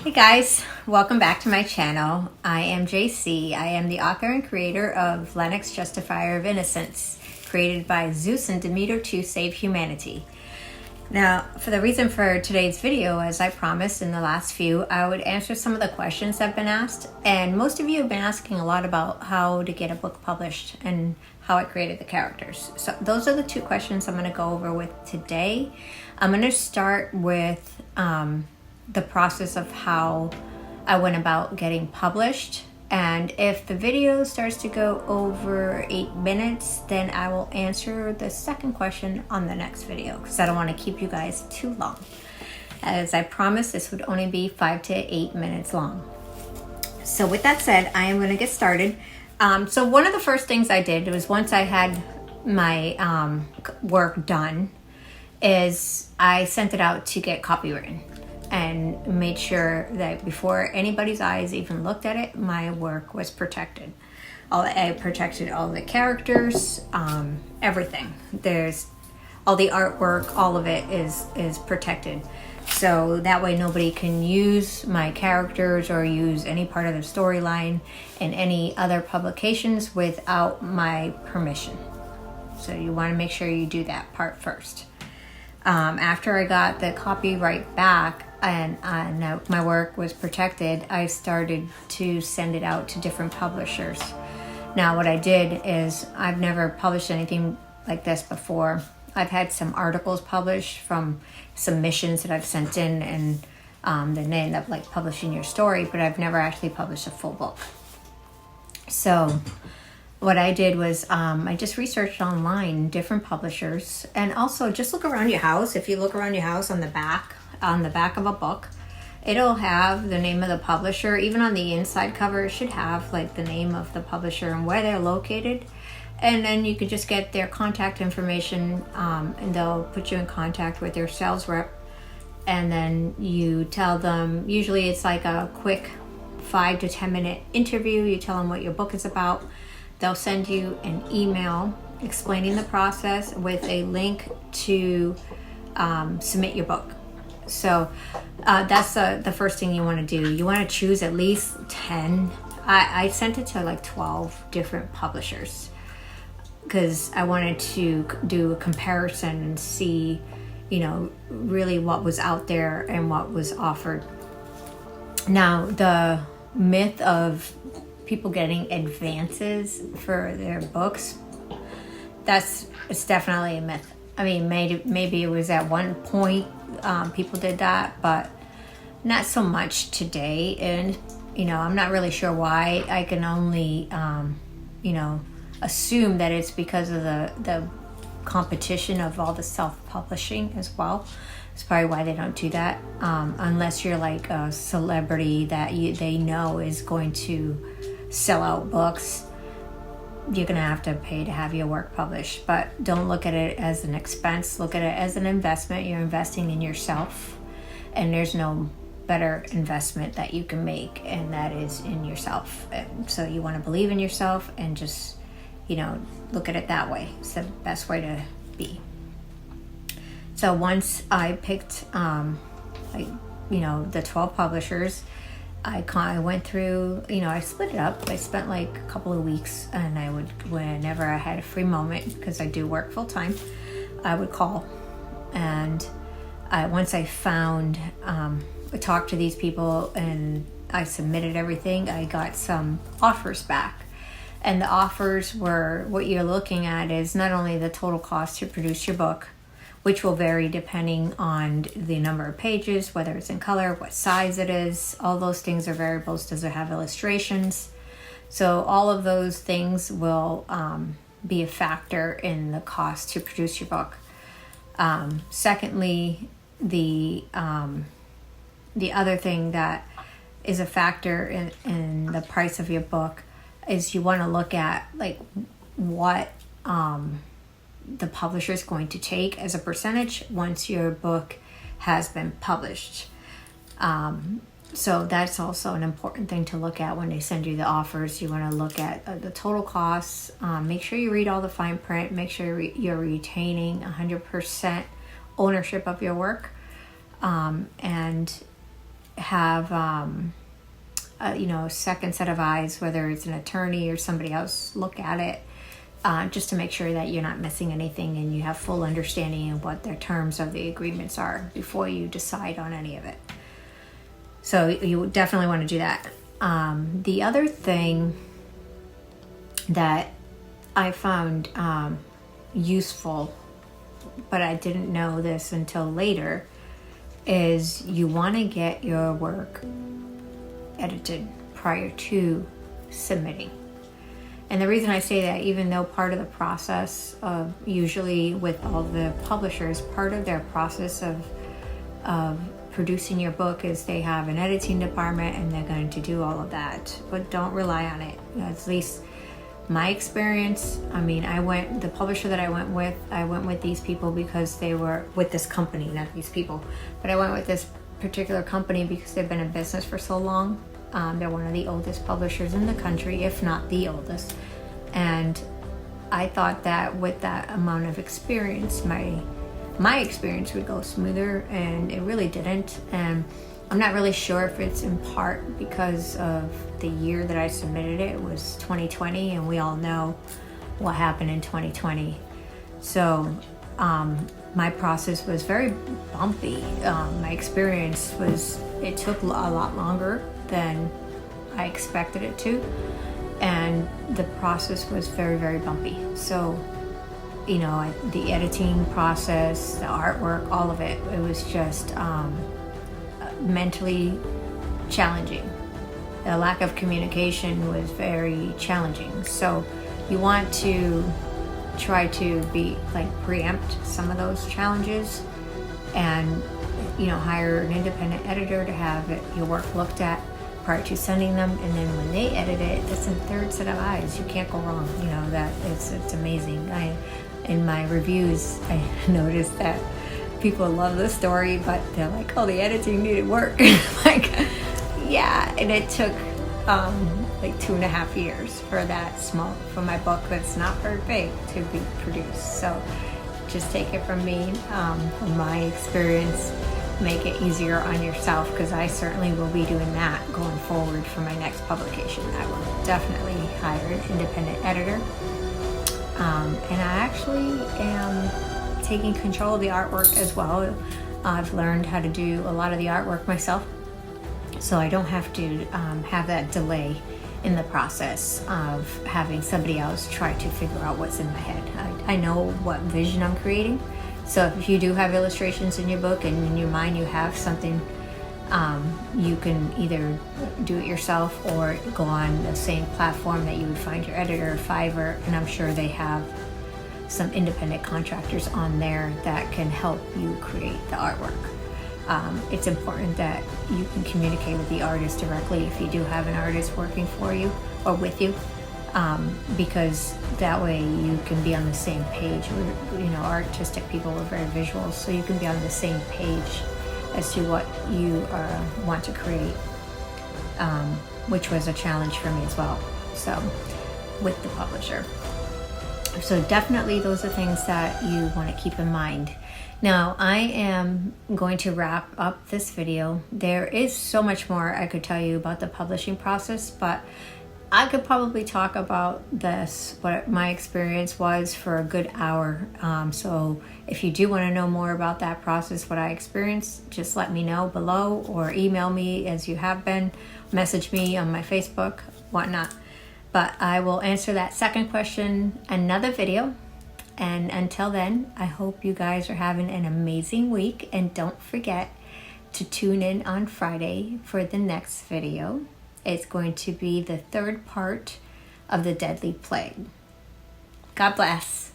Hey guys, welcome back to my channel. I am JC. I am the author and creator of Lenox Justifier of Innocence, created by Zeus and Demeter to save humanity. Now, for the reason for today's video, as I promised in the last few, I would answer some of the questions that have been asked. And most of you have been asking a lot about how to get a book published and how I created the characters. So those are the two questions I'm going to go over with today. I'm going to start with the process of how I went about getting published. And if the video starts to go over 8 minutes, then I will answer the second question on the next video because I don't want to keep you guys too long. As I promised, this would only be 5 to 8 minutes long. So with that said, I am going to get started. So one of the first things I did was, once I had my work done, is I sent it out to get copywritten and made sure that before anybody's eyes even looked at it, my work was protected. I protected all the characters, everything. There's all the artwork, all of it is protected. So that way nobody can use my characters or use any part of the storyline in any other publications without my permission. So you want to make sure you do that part first. After I got the copyright back and my work was protected, I started to send it out to different publishers. Now what I did is, I've never published anything like this before. I've had some articles published from submissions that I've sent in, and then they end up like publishing your story, but I've never actually published a full book. So what I did was I just researched online different publishers, and also just look around your house. If you look around your house, on the back of a book, it'll have the name of the publisher. Even on the inside cover, it should have like the name of the publisher and where they're located. And then you can just get their contact information, and they'll put you in contact with their sales rep. And then you tell them, usually it's like a quick 5 to 10 minute interview. You tell them what your book is about. They'll send you an email explaining the process with a link to submit your book. So that's the first thing you want to do. You want to choose at least 10. I sent it to like 12 different publishers because I wanted to do a comparison and see, really what was out there and what was offered. Now, the myth of people getting advances for their books, it's definitely a myth. I mean, maybe it was at one point people did that, but not so much today. And I'm not really sure why. I can only assume that it's because of the competition of all the self-publishing as well. It's probably why they don't do that, unless you're like a celebrity that they know is going to sell out books. You're gonna have to pay to have your work published. But don't look at it as an expense. Look at it as an investment. You're investing in yourself, and there's no better investment that you can make, and that is in yourself. And so you want to believe in yourself and just look at it that way. It's the best way to be. So once I picked the 12 publishers, I went through, I split it up. I spent like a couple of weeks, and I would, whenever I had a free moment, because I do work full time, I would call. And once I found, I talked to these people and I submitted everything, I got some offers back. And the offers were, what you're looking at is not only the total cost to produce your book, which will vary depending on the number of pages, whether it's in color, what size it is. All those things are variables. Does it have illustrations? So all of those things will be a factor in the cost to produce your book. Secondly, the other thing that is a factor in the price of your book is you want to look at like what the publisher is going to take as a percentage once your book has been published. So that's also an important thing to look at when they send you the offers. You want to look at the total costs. Make sure you read all the fine print. Make sure you're retaining 100% ownership of your work. And have you know, a second set of eyes, whether it's an attorney or somebody else, look at it, just to make sure that you're not missing anything and you have full understanding of what the terms of the agreements are before you decide on any of it. So you definitely want to do that. The other thing that I found useful, but I didn't know this until later, is you want to get your work edited prior to submitting. And the reason I say that, even though part of the process of, usually with all the publishers, part of their process of producing your book is they have an editing department and they're going to do all of that, but don't rely on it. At least my experience, I mean, the publisher that I went with these people because they were with this company, not these people, but I went with this particular company because they've been in business for so long. They're one of the oldest publishers in the country, if not the oldest. And I thought that with that amount of experience, my experience would go smoother, and it really didn't. And I'm not really sure if it's in part because of the year that I submitted it. It was 2020, and we all know what happened in 2020. So my process was very bumpy. My experience was, it took a lot longer than I expected it to, and the process was very, very bumpy. So, you know, the editing process, the artwork, all of it, it was just mentally challenging. The lack of communication was very challenging. So you want to try to preempt some of those challenges, and, you know, hire an independent editor to have your work looked at prior to sending them. And then when they edit it, that's a third set of eyes. You can't go wrong. You know, that it's amazing. In my reviews, I noticed that people love the story, but they're like, oh, the editing needed work. Like, yeah, and it took like 2.5 years for my book that's not very big to be produced. So just take it from me, from my experience. Make it easier on yourself, because I certainly will be doing that going forward for my next publication. I will definitely hire an independent editor. And I actually am taking control of the artwork as well. I've learned how to do a lot of the artwork myself, so I don't have to have that delay in the process of having somebody else try to figure out what's in my head. I know what vision I'm creating. So if you do have illustrations in your book and in your mind you have something, you can either do it yourself or go on the same platform that you would find your editor, Fiverr, and I'm sure they have some independent contractors on there that can help you create the artwork. It's important that you can communicate with the artist directly if you do have an artist working for you or with you. Because that way you can be on the same page. You know, artistic people are very visual, so you can be on the same page as to what you want to create, which was a challenge for me as well, so with the publisher. So definitely those are things that you want to keep in mind. Now, I am going to wrap up this video. There is so much more I could tell you about the publishing process, but I could probably talk about this, what my experience was, for a good hour. So if you do want to know more about that process, what I experienced, just let me know below, or email me as you have been, message me on my Facebook, whatnot. But I will answer that second question another video. And until then, I hope you guys are having an amazing week. And don't forget to tune in on Friday for the next video. It's going to be the third part of the deadly plague. God bless.